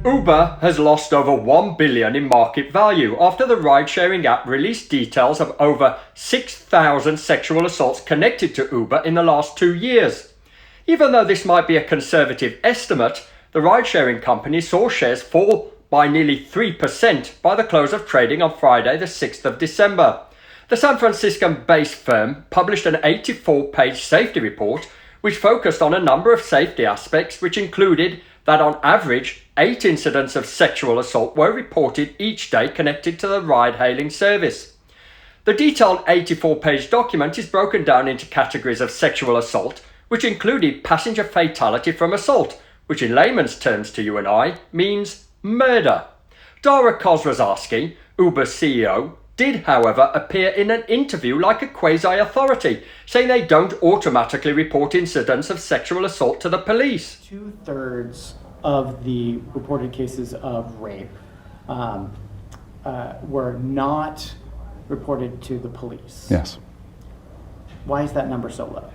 Uber has lost over $1 billion in market value after the ride-sharing app released details of over 6,000 sexual assaults connected to Uber in the last 2 years. Even though this might be a conservative estimate, the ride-sharing company saw shares fall by nearly 3% by the close of trading on Friday, the 6th of December. The San Francisco-based firm published an 84-page safety report which focused on a number of safety aspects, which included that on average, 8 incidents of sexual assault were reported each day connected to the ride-hailing service. The detailed 84-page document is broken down into categories of sexual assault, which included passenger fatality from assault, which in layman's terms to you and I means murder. Dara Khosrowshahi, Uber's CEO, did, however, appear in an interview like a quasi-authority, saying they don't automatically report incidents of sexual assault to the police. 2/3 of the reported cases of rape were not reported to the police. Yes. Why is that number so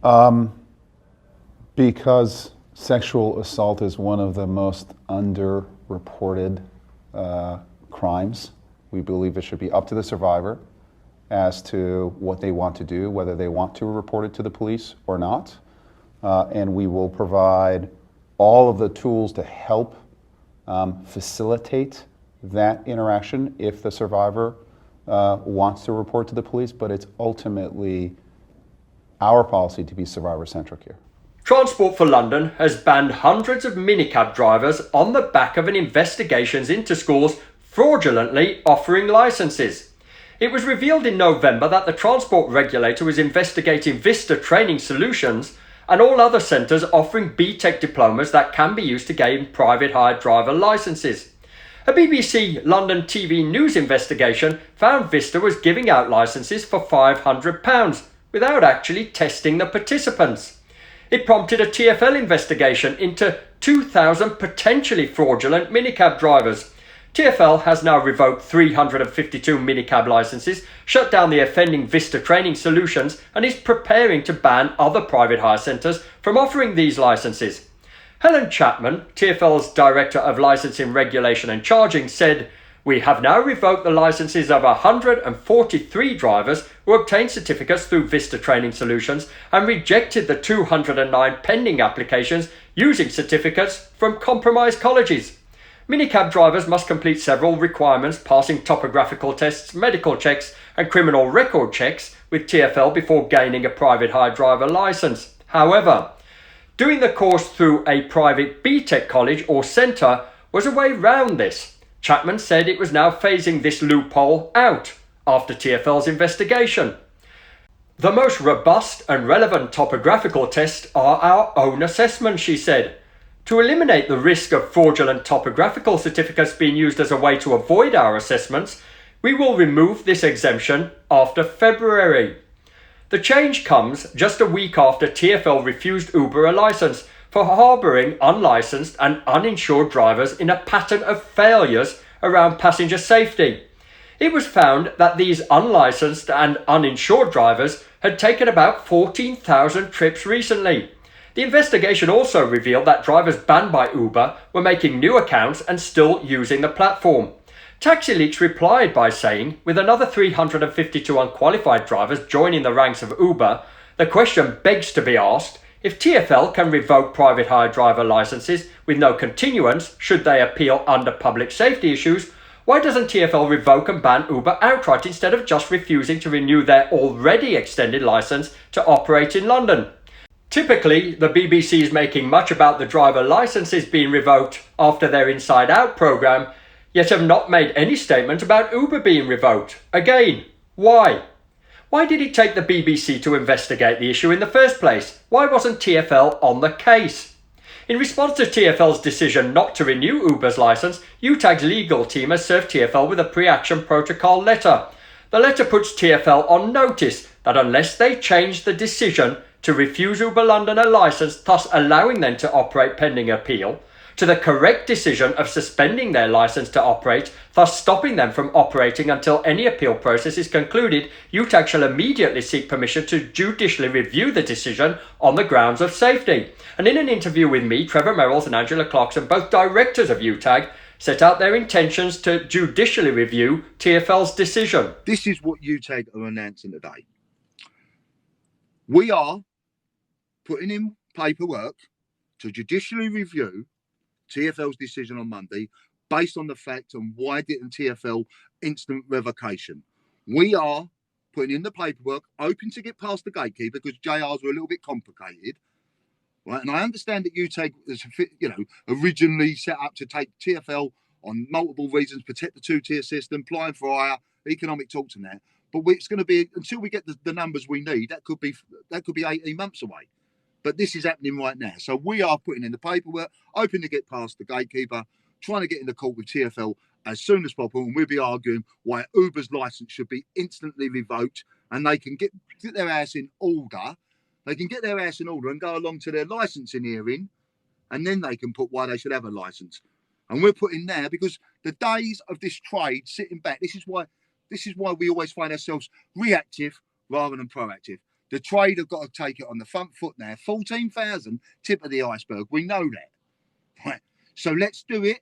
low? Because sexual assault is one of the most underreported crimes. We believe it should be up to the survivor as to what they want to do, whether they want to report it to the police or not. And we will provide all of the tools to help facilitate that interaction if the survivor wants to report to the police, but it's ultimately our policy to be survivor-centric here. Transport for London has banned hundreds of minicab drivers on the back of an investigation into schools fraudulently offering licenses. It was revealed in November that the transport regulator was investigating Vista Training Solutions and all other centres offering BTEC diplomas that can be used to gain private hire driver licenses. A BBC London TV news investigation found Vista was giving out licenses for £500 without actually testing the participants. It prompted a TfL investigation into 2,000 potentially fraudulent minicab drivers. TfL has now revoked 352 minicab licenses, shut down the offending Vista Training Solutions, and is preparing to ban other private hire centres from offering these licenses. Helen Chapman, TfL's Director of Licensing, Regulation and Charging, said, "We have now revoked the licenses of 143 drivers who obtained certificates through Vista Training Solutions and rejected the 209 pending applications using certificates from compromised colleges. Minicab drivers must complete several requirements, passing topographical tests, medical checks and criminal record checks with TfL before gaining a private hire driver licence. However, doing the course through a private BTEC college or centre was a way round this." Chapman said it was now phasing this loophole out after TfL's investigation. "The most robust and relevant topographical tests are our own assessments," she said. "To eliminate the risk of fraudulent topographical certificates being used as a way to avoid our assessments, we will remove this exemption after February." The change comes just a week after TfL refused Uber a licence for harbouring unlicensed and uninsured drivers in a pattern of failures around passenger safety. It was found that these unlicensed and uninsured drivers had taken about 14,000 trips recently. The investigation also revealed that drivers banned by Uber were making new accounts and still using the platform. TaxiLeaks replied by saying, with another 352 unqualified drivers joining the ranks of Uber, the question begs to be asked, if TfL can revoke private hire driver licenses with no continuance should they appeal under public safety issues, why doesn't TfL revoke and ban Uber outright instead of just refusing to renew their already extended licence to operate in London? Typically, the BBC is making much about the driver licenses being revoked after their Inside Out programme, yet have not made any statement about Uber being revoked. Again, why? Why did it take the BBC to investigate the issue in the first place? Why wasn't TfL on the case? In response to TfL's decision not to renew Uber's licence, UTAG's legal team has served TfL with a pre-action protocol letter. The letter puts TfL on notice that unless they change the decision to refuse Uber London a licence, thus allowing them to operate pending appeal, to the correct decision of suspending their licence to operate, thus stopping them from operating until any appeal process is concluded, UTAG shall immediately seek permission to judicially review the decision on the grounds of safety. And in an interview with me, Trevor Merrills and Angela Clarkson, both directors of UTAG, set out their intentions to judicially review TfL's decision. This is what UTAG are announcing today. We are putting in paperwork to judicially review TfL's decision on Monday based on the fact and why didn't TfL instant revocation. We are putting in the paperwork, hoping to get past the gatekeeper because JRs were a little bit complicated. Right? And I understand that UTAG was, originally set up to take TfL on multiple reasons, protect the two-tier system, applying for higher economic talks and that. But it's going to be, until we get the numbers we need, that could be 18 months away. But this is happening right now. So we are putting in the paperwork, hoping to get past the gatekeeper, trying to get in the court with TfL as soon as possible. And we'll be arguing why Uber's licence should be instantly revoked and they can get their house in order. They can get their house in order and go along to their licensing hearing, and then they can put why they should have a licence. And we're putting now, because the days of this trade sitting back, this is why we always find ourselves reactive rather than proactive. The trade have got to take it on the front foot now. 14,000, tip of the iceberg. We know that. Right. So let's do it.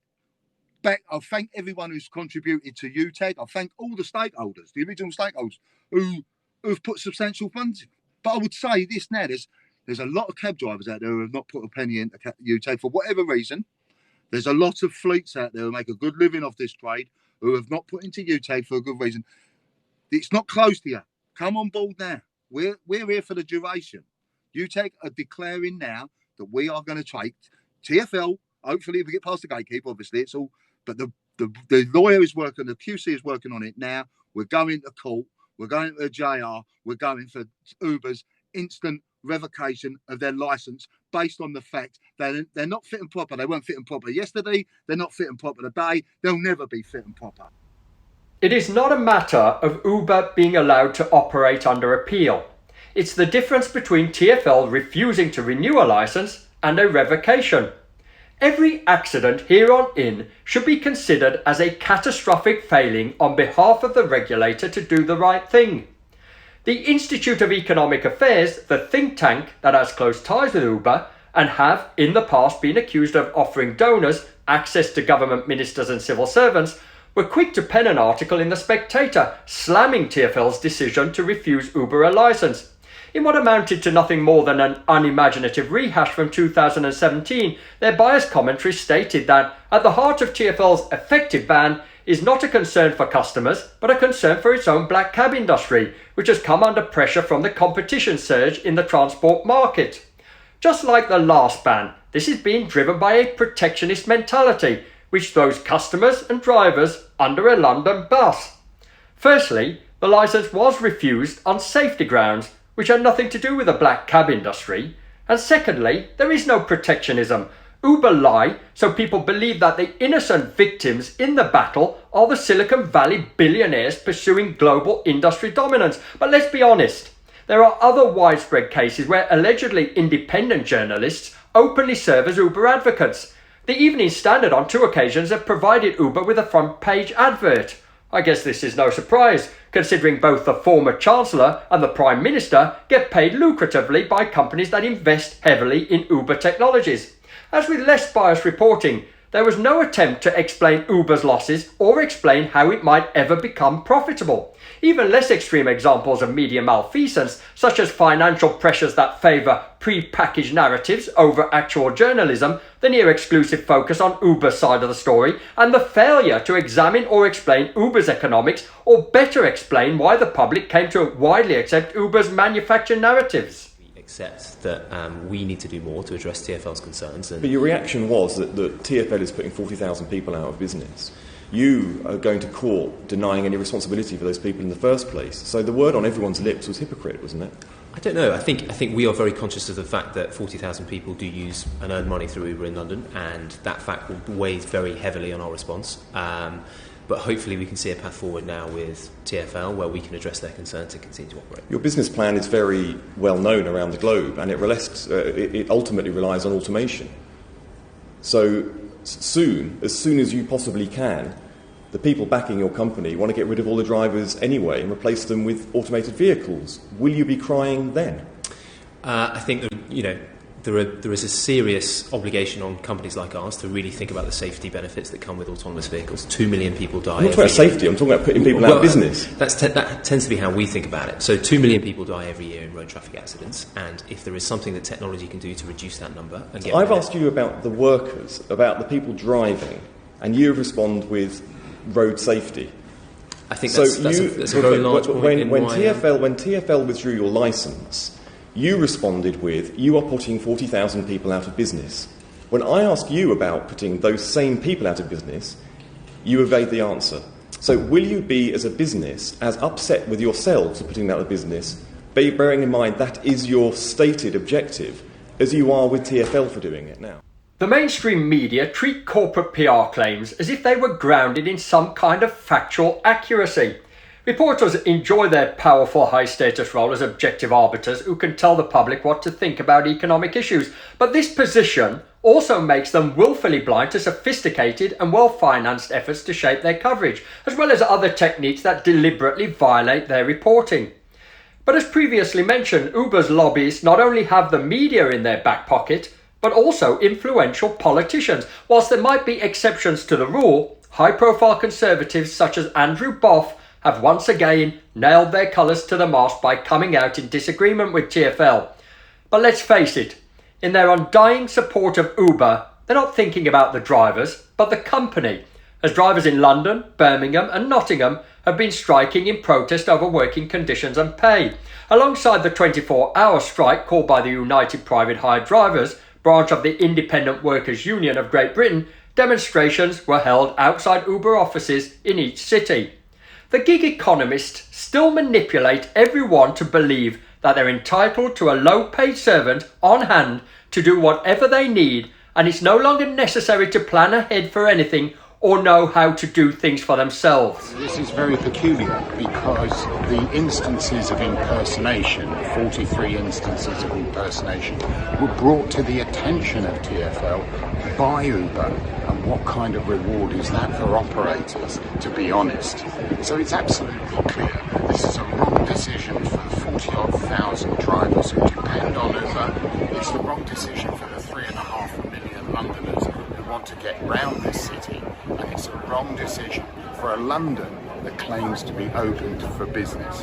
I thank everyone who's contributed to UTAG. I thank all the stakeholders, the original stakeholders, who've put substantial funds in. But I would say this now, there's a lot of cab drivers out there who have not put a penny into UTAG for whatever reason. There's a lot of fleets out there who make a good living off this trade who have not put into UTAG for a good reason. It's not closed here. Come on board now. We're here for the duration. UTAG are declaring now that we are going to take TfL. Hopefully, if we get past the gatekeeper, obviously it's all. But the lawyer is working, the QC is working on it now. We're going to court. We're going to JR. We're going for Uber's instant revocation of their license based on the fact that they're not fit and proper. They weren't fit and proper yesterday. They're not fit and proper today. They'll never be fit and proper. It is not a matter of Uber being allowed to operate under appeal. It's the difference between TfL refusing to renew a licence and a revocation. Every accident here on in should be considered as a catastrophic failing on behalf of the regulator to do the right thing. The Institute of Economic Affairs, the think tank that has close ties with Uber and have in the past been accused of offering donors access to government ministers and civil servants, were quick to pen an article in The Spectator slamming TfL's decision to refuse Uber a licence. In what amounted to nothing more than an unimaginative rehash from 2017, their biased commentary stated that at the heart of TfL's effective ban is not a concern for customers, but a concern for its own black cab industry, which has come under pressure from the competition surge in the transport market. Just like the last ban, this is being driven by a protectionist mentality, which throws customers and drivers under a London bus. Firstly, the licence was refused on safety grounds, which had nothing to do with the black cab industry. And secondly, there is no protectionism. Uber lie so people believe that the innocent victims in the battle are the Silicon Valley billionaires pursuing global industry dominance. But let's be honest, there are other widespread cases where allegedly independent journalists openly serve as Uber advocates. The Evening Standard on 2 occasions have provided Uber with a front page advert. I guess this is no surprise, considering both the former Chancellor and the Prime Minister get paid lucratively by companies that invest heavily in Uber technologies. As with less biased reporting, there was no attempt to explain Uber's losses or explain how it might ever become profitable. Even less extreme examples of media malfeasance, such as financial pressures that favour pre-packaged narratives over actual journalism, the near-exclusive focus on Uber's side of the story, and the failure to examine or explain Uber's economics, or better explain why the public came to widely accept Uber's manufactured narratives. Accept that we need to do more to address TfL's concerns. But your reaction was that TfL is putting 40,000 people out of business. You are going to court denying any responsibility for those people in the first place. So the word on everyone's lips was hypocrite, wasn't it? I don't know. I think we are very conscious of the fact that 40,000 people do use and earn money through Uber in London, and that fact weighs very heavily on our response. But hopefully we can see a path forward now with TfL where we can address their concerns and continue to operate. Your business plan is very well known around the globe, and it ultimately relies on automation. So soon as you possibly can, the people backing your company want to get rid of all the drivers anyway and replace them with automated vehicles. Will you be crying then? I think there is a serious obligation on companies like ours to really think about the safety benefits that come with autonomous vehicles. 2 million people die. I'm not talking about safety, I'm talking about putting people out of business. That tends to be how we think about it. So 2 million people die every year in road traffic accidents, and if there is something that technology can do to reduce that number... I've asked you about the workers, about the people driving, and you respond with road safety. I think that's a very large point. When TfL withdrew your licence, you responded with, you are putting 40,000 people out of business. When I ask you about putting those same people out of business, you evade the answer. So will you be, as a business, as upset with yourselves for putting them out of business, bearing in mind that is your stated objective, as you are with TfL for doing it now? The mainstream media treat corporate PR claims as if they were grounded in some kind of factual accuracy. Reporters enjoy their powerful high-status role as objective arbiters who can tell the public what to think about economic issues, but this position also makes them willfully blind to sophisticated and well-financed efforts to shape their coverage, as well as other techniques that deliberately violate their reporting. But as previously mentioned, Uber's lobbyists not only have the media in their back pocket, but also influential politicians. Whilst there might be exceptions to the rule, high-profile conservatives such as Andrew Boff have once again nailed their colours to the mast by coming out in disagreement with TfL. But let's face it, in their undying support of Uber, they're not thinking about the drivers, but the company, as drivers in London, Birmingham and Nottingham have been striking in protest over working conditions and pay. Alongside the 24-hour strike called by the United Private Hire Drivers, branch of the Independent Workers' Union of Great Britain, demonstrations were held outside Uber offices in each city. The gig economists still manipulate everyone to believe that they're entitled to a low-paid servant on hand to do whatever they need, and it's no longer necessary to plan ahead for anything or know how to do things for themselves. This is very peculiar because the instances of impersonation, 43 instances of impersonation, were brought to the attention of TfL by Uber. And what kind of reward is that for operators, to be honest? So it's absolutely clear this is a wrong decision for the 40-odd thousand drivers who depend on Uber. It's the wrong decision for the 3.5 million Londoners who want to get round this city. And it's a wrong decision for a London that claims to be open for business.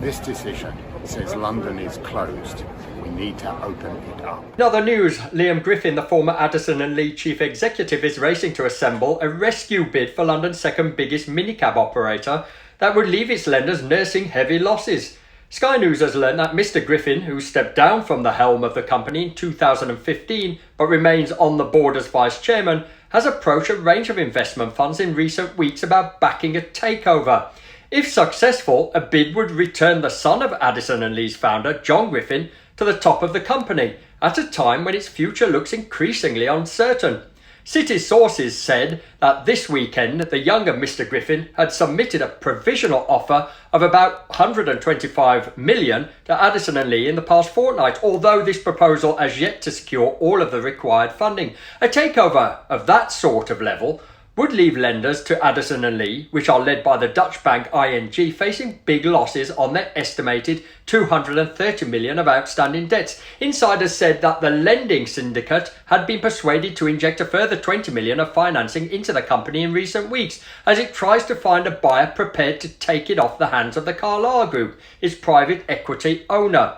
This decision says London is closed. We need to open it up. In other news, Liam Griffin, the former Addison & Lee chief executive, is racing to assemble a rescue bid for London's second biggest minicab operator that would leave its lenders nursing heavy losses. Sky News has learned that Mr. Griffin, who stepped down from the helm of the company in 2015 but remains on the board as vice chairman, has approached a range of investment funds in recent weeks about backing a takeover. If successful, a bid would return the son of Addison & Lee's founder, John Griffin, to the top of the company at a time when its future looks increasingly uncertain. City sources said that this weekend the younger Mr. Griffin had submitted a provisional offer of about $125 million to Addison & Lee in the past fortnight, although this proposal has yet to secure all of the required funding. A takeover of that sort of level would leave lenders to Addison & Lee, which are led by the Dutch bank ING, facing big losses on their estimated $230 million of outstanding debts. Insiders said that the lending syndicate had been persuaded to inject a further $20 million of financing into the company in recent weeks, as it tries to find a buyer prepared to take it off the hands of the Carlyle Group, its private equity owner.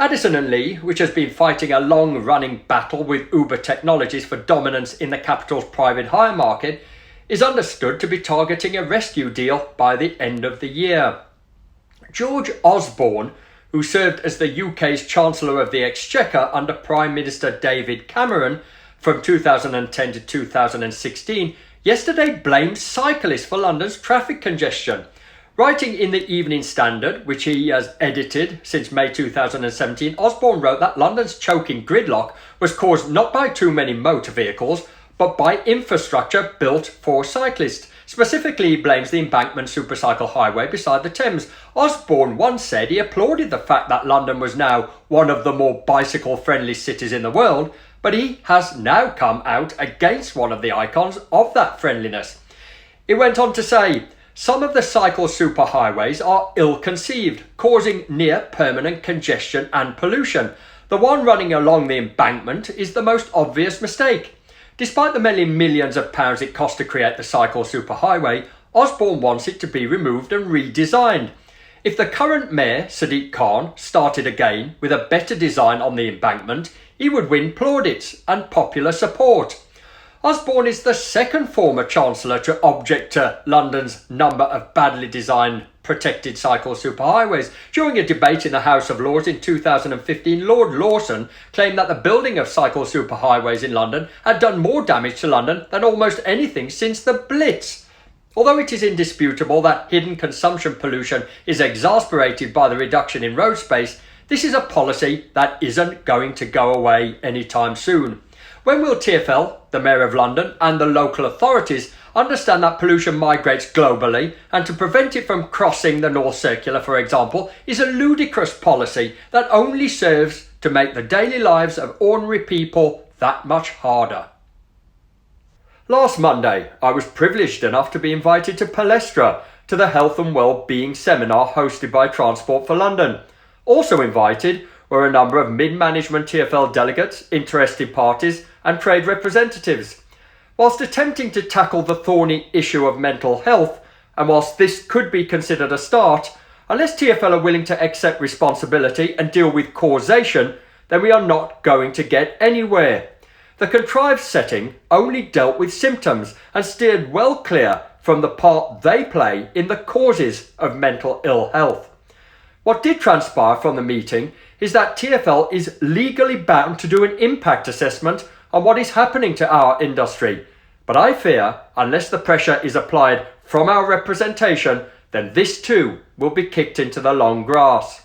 Addison & Lee, which has been fighting a long-running battle with Uber Technologies for dominance in the capital's private hire market, is understood to be targeting a rescue deal by the end of the year. George Osborne, who served as the UK's Chancellor of the Exchequer under Prime Minister David Cameron from 2010 to 2016, yesterday blamed cyclists for London's traffic congestion. Writing in the Evening Standard, which he has edited since May 2017, Osborne wrote that London's choking gridlock was caused not by too many motor vehicles, but by infrastructure built for cyclists. Specifically, he blames the Embankment Supercycle Highway beside the Thames. Osborne once said he applauded the fact that London was now one of the more bicycle-friendly cities in the world, but he has now come out against one of the icons of that friendliness. He went on to say, some of the cycle superhighways are ill-conceived, causing near-permanent congestion and pollution. The one running along the embankment is the most obvious mistake. Despite the many millions of pounds it costs to create the cycle superhighway, Osborne wants it to be removed and redesigned. If the current mayor, Sadiq Khan, started again with a better design on the embankment, he would win plaudits and popular support. Osborne is the second former Chancellor to object to London's number of badly designed protected cycle superhighways. During a debate in the House of Lords in 2015, Lord Lawson claimed that the building of cycle superhighways in London had done more damage to London than almost anything since the Blitz. Although it is indisputable that hidden consumption pollution is exasperated by the reduction in road space, this is a policy that isn't going to go away anytime soon. When will TfL, the Mayor of London, and the local authorities understand that pollution migrates globally, and to prevent it from crossing the North Circular, for example, is a ludicrous policy that only serves to make the daily lives of ordinary people that much harder? Last Monday, I was privileged enough to be invited to Palestra to the Health and Wellbeing Seminar hosted by Transport for London. Also invited were a number of mid-management TfL delegates, interested parties and trade representatives. Whilst attempting to tackle the thorny issue of mental health, and whilst this could be considered a start, unless TfL are willing to accept responsibility and deal with causation, then we are not going to get anywhere. The contrived setting only dealt with symptoms and steered well clear from the part they play in the causes of mental ill health. What did transpire from the meeting is that TfL is legally bound to do an impact assessment on what is happening to our industry. But I fear, unless the pressure is applied from our representation, then this too will be kicked into the long grass.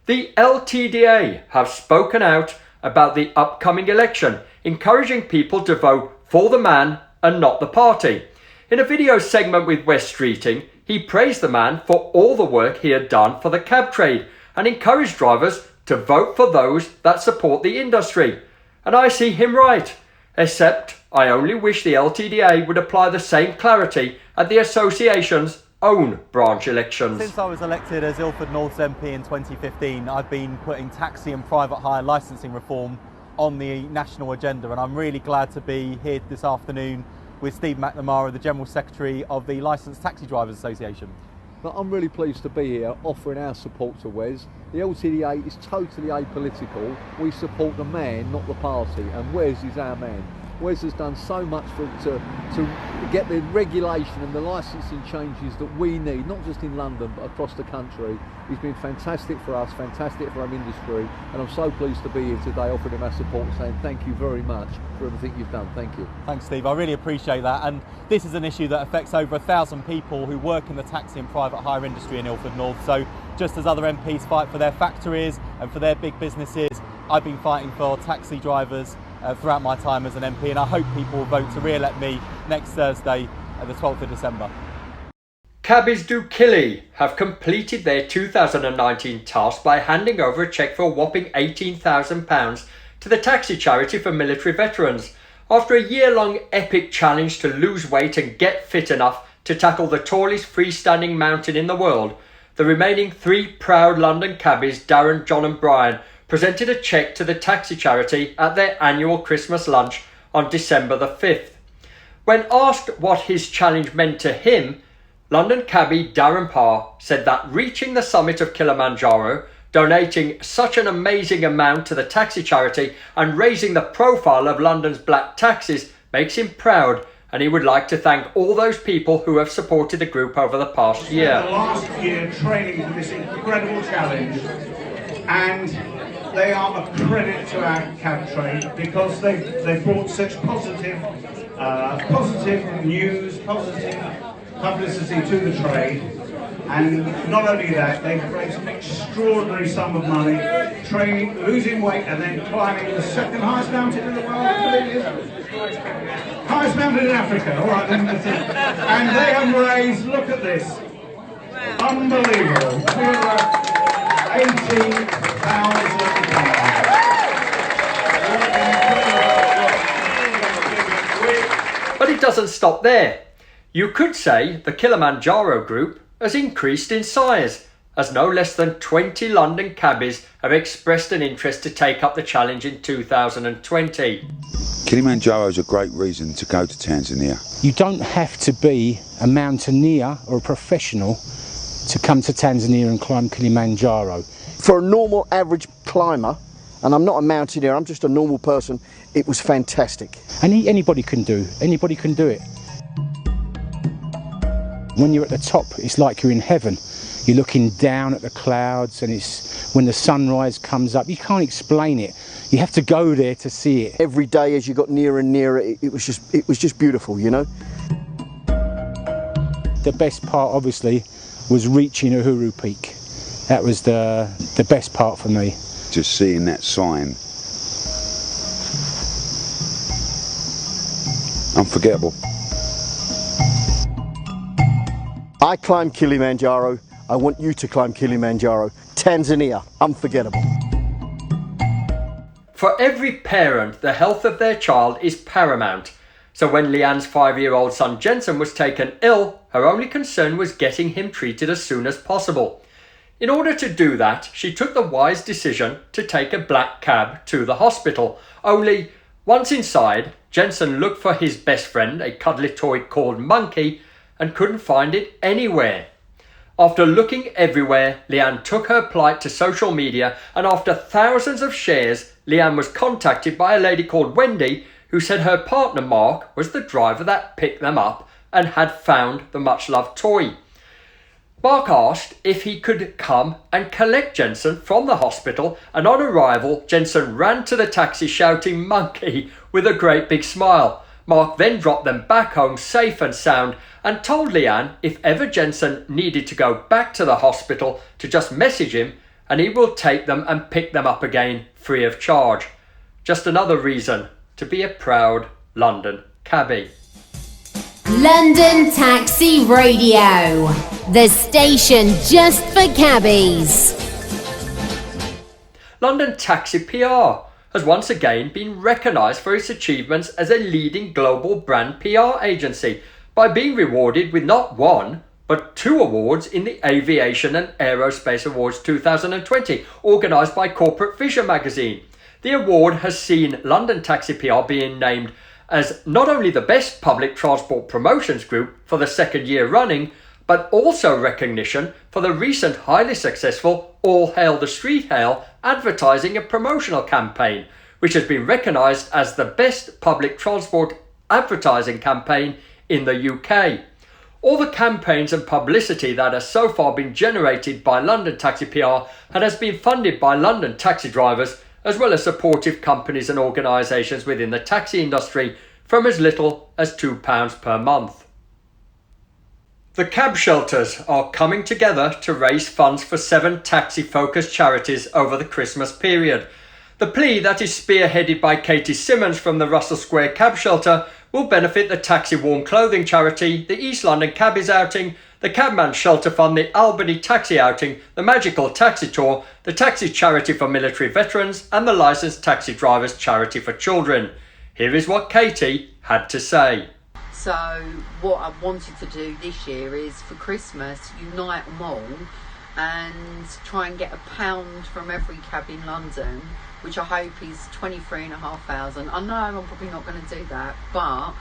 The LTDA have spoken out about the upcoming election, encouraging people to vote for the man and not the party. In a video segment with West Streeting, he praised the man for all the work he had done for the cab trade and encouraged drivers to vote for those that support the industry. And I see him right, except I only wish the LTDA would apply the same clarity at the association's own branch elections. Since I was elected as Ilford North's MP in 2015, I've been putting taxi and private hire licensing reform on the national agenda, and I'm really glad to be here this afternoon with Steve McNamara, the General Secretary of the Licensed Taxi Drivers Association. But I'm really pleased to be here offering our support to Wes. The LTDA is totally apolitical. We support the man, not the party, and Wes is our man. Wes has done so much to get the regulation and the licensing changes that we need, not just in London but across the country. He's been fantastic for us, fantastic for our industry, and I'm so pleased to be here today offering him our support, saying thank you very much for everything you've done. Thank you. Thanks, Steve. I really appreciate that. And this is an issue that affects over 1,000 people who work in the taxi and private hire industry in Ilford North. So just as other MPs fight for their factories and for their big businesses, I've been fighting for taxi drivers throughout my time as an MP, and I hope people will vote to re-elect me next Thursday, the 12th of December. Cabbies Do Kili have completed their 2019 task by handing over a cheque for a whopping £18,000 to the taxi charity for military veterans. After a year-long epic challenge to lose weight and get fit enough to tackle the tallest freestanding mountain in the world, the remaining three proud London cabbies, Darren, John and Brian, presented a cheque to the taxi charity at their annual Christmas lunch on December the 5th. When asked what his challenge meant to him, London cabbie Darren Parr said that reaching the summit of Kilimanjaro, donating such an amazing amount to the taxi charity and raising the profile of London's black taxis makes him proud, and he would like to thank all those people who have supported the group over the past year. The last year training for this incredible challenge, and they are a credit to our cab trade because they brought such positive news, positive publicity to the trade, and not only that, they've raised an extraordinary sum of money, training, losing weight, and then climbing the second highest mountain in the world, I believe it is. Highest mountain in Africa, all right then. And they have raised, look at this, unbelievable, £18,000. doesn't stop there. You could say the Kilimanjaro group has increased in size, as no less than 20 London cabbies have expressed an interest to take up the challenge in 2020. Kilimanjaro is a great reason to go to Tanzania. You don't have to be a mountaineer or a professional to come to Tanzania and climb Kilimanjaro. For a normal average climber, and I'm not a mountaineer, I'm just a normal person, it was fantastic. And anybody can do it. When you're at the top, it's like you're in heaven. You're looking down at the clouds, and it's when the sunrise comes up, you can't explain it. You have to go there to see it. Every day as you got nearer and nearer, it was just beautiful, you know. The best part, obviously, was reaching Uhuru Peak. That was the best part for me. Just seeing that sign, unforgettable. I climbed Kilimanjaro. I want you to climb Kilimanjaro. Tanzania, unforgettable. For every parent, the health of their child is paramount. So when Leanne's 5-year-old son Jensen was taken ill, her only concern was getting him treated as soon as possible. In order to do that, she took the wise decision to take a black cab to the hospital. Only, once inside, Jensen looked for his best friend, a cuddly toy called Monkey, and couldn't find it anywhere. After looking everywhere, Leanne took her plight to social media, and after thousands of shares, Leanne was contacted by a lady called Wendy, who said her partner Mark was the driver that picked them up and had found the much-loved toy. Mark asked if he could come and collect Jensen from the hospital, and on arrival, Jensen ran to the taxi shouting "Monkey" with a great big smile. Mark then dropped them back home safe and sound and told Leanne if ever Jensen needed to go back to the hospital to just message him and he will take them and pick them up again free of charge. Just another reason to be a proud London cabbie. London Taxi Radio, the station just for cabbies. London Taxi PR has once again been recognised for its achievements as a leading global brand PR agency by being rewarded with not one, but 2 awards in the Aviation and Aerospace Awards 2020, organised by Corporate Vision magazine. The award has seen London Taxi PR being named as not only the best public transport promotions group for the 2nd year running, but also recognition for the recent highly successful All Hail the Street Hail advertising and promotional campaign, which has been recognised as the best public transport advertising campaign in the UK. All the campaigns and publicity that has so far been generated by London Taxi PR has been funded by London taxi drivers, as well as supportive companies and organisations within the taxi industry, from as little as £2 per month. The cab shelters are coming together to raise funds for 7 taxi-focused charities over the Christmas period. The plea, that is spearheaded by Katie Simmons from the Russell Square Cab Shelter, will benefit the Taxi Warm Clothing Charity, the East London Cabbies Outing, the Cabman Shelter Fund, the Albany Taxi Outing, the Magical Taxi Tour, the Taxi Charity for Military Veterans, and the Licensed Taxi Drivers Charity for Children. Here is what Katie had to say. So what I wanted to do this year is, for Christmas, unite them all and try and get £1 from every cab in London, which I hope is 23,500. I know I'm probably not going to do that, but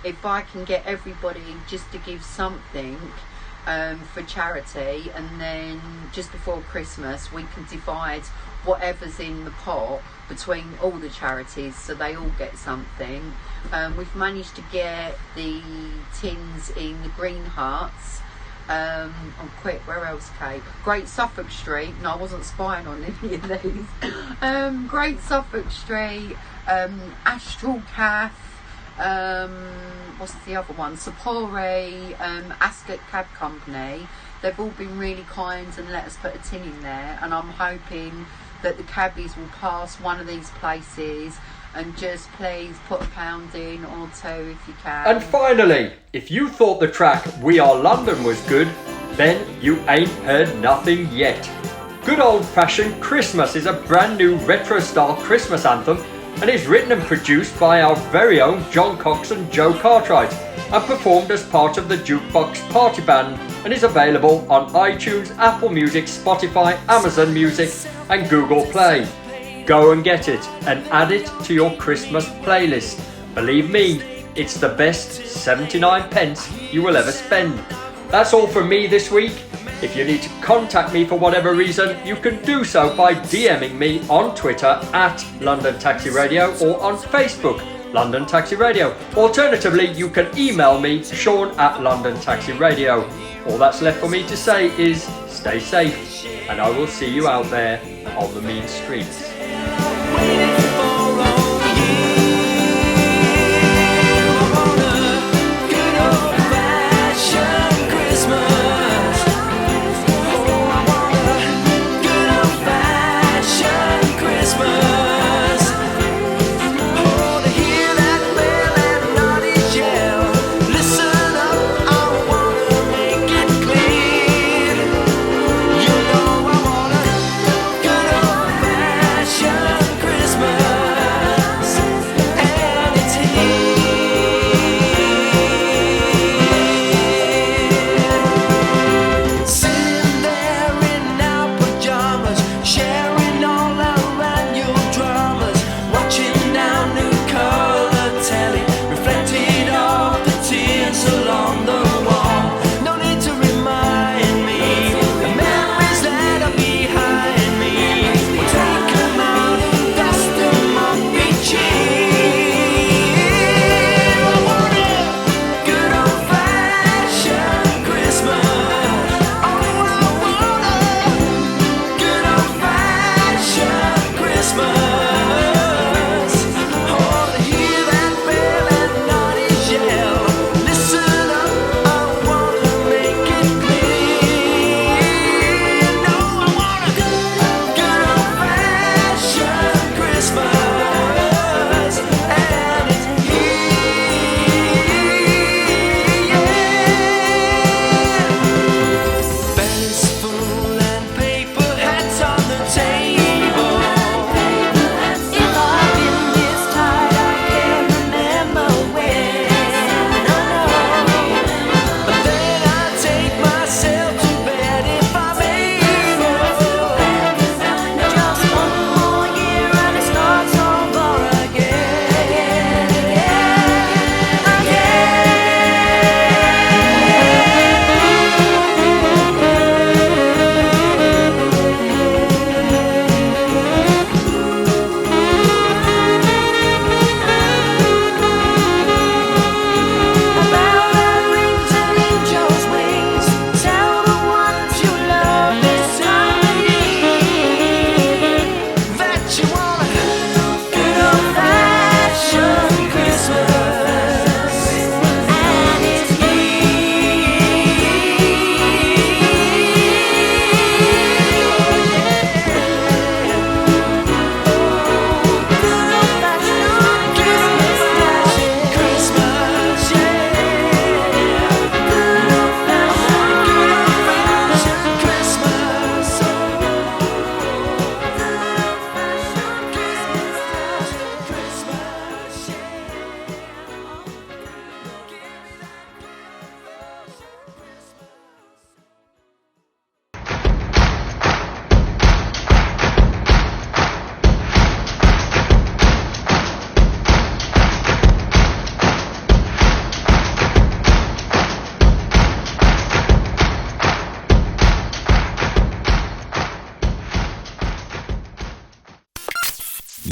if I can get everybody just to give something for charity, and then just before Christmas we can divide whatever's in the pot between all the charities so they all get something. We've managed to get the tins in the Green Hearts. I'm quick, where else, Kate? Great Suffolk Street. No, I wasn't spying on any of these. Great Suffolk Street, Astral Cafe, what's the other one? Sapori, Ascot Cab Company. They've all been really kind and let us put a tin in there, and I'm hoping that the cabbies will pass one of these places and just please put £1 in or £2 if you can. And finally, if you thought the track We Are London was good, then you ain't heard nothing yet. Good Old Fashioned Christmas is a brand new retro style Christmas anthem, and is written and produced by our very own John Cox and Joe Cartwright. and performed as part of the Jukebox Party Band and is available on iTunes, Apple Music, Spotify, Amazon Music and Google Play. Go and get it and add it to your Christmas playlist. Believe me, it's the best 79 pence you will ever spend. That's all from me this week. If you need to contact me for whatever reason, you can do so by DMing me on Twitter at London Taxi Radio or on Facebook, London Taxi Radio. Alternatively, you can email me, Sean at London Taxi Radio. All that's left for me to say is stay safe, and I will see you out there on the mean streets.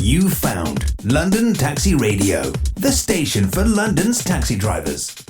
You found London Taxi Radio, the station for London's taxi drivers.